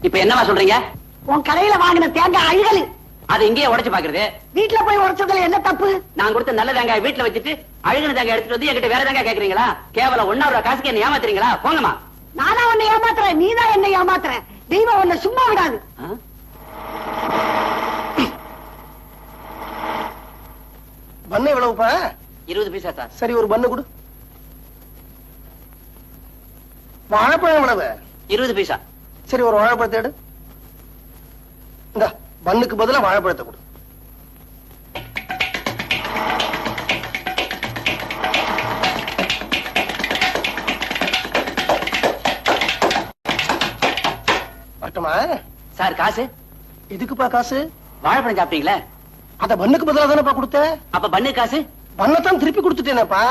இப்ப என்னவா சொல்றீங்க? உன் கடையில வாங்கின தேங்காய் அழுகல். அது இங்கேயே உடைச்சு பாக்குறது. வீட்டுல போய் உடைச்சதுல என்ன தப்பு? நான் கொடுத்த நல்ல தேங்காய் வீட்டுல வச்சுட்டு அழுகின தேங்காய் எடுத்துட்டு வந்து என்கிட்ட வேற தேங்காய் கேக்குறீங்களா? கேவலம் 1 ரூபா காசுக்கு என்ன ஏமாத்துறீங்களா? போங்கம்மா. நானா உன்னை ஏமாத்துறேன், நீதான் என்னை ஏமாத்துற. தெய்வம் உன்னை சும்மா விடாது. பண்ணு எவ்வளவுப்பா? 20 பைசா சார். சரி, ஒரு பண்ணு கொடு. வாழைப்பழம் எவ்வளவு? 20 பைசா. சரி, ஒரு வாழைப்பழத்தை எடு. இந்த பண்ணுக்கு பதிலா வாழைப்பழத்தை கொடு. வரட்டுமா? சார் காசு? எதுக்குப்பா காசு? வாழைப்பழம் சாப்பிட்டீங்களா? அத பண்ணுக்கு பதிலா தானப்பா கொடுத்த. அப்ப பண்ணு காசு? பண்ணத்தான் திருப்பி கொடுத்துட்டேனப்பா.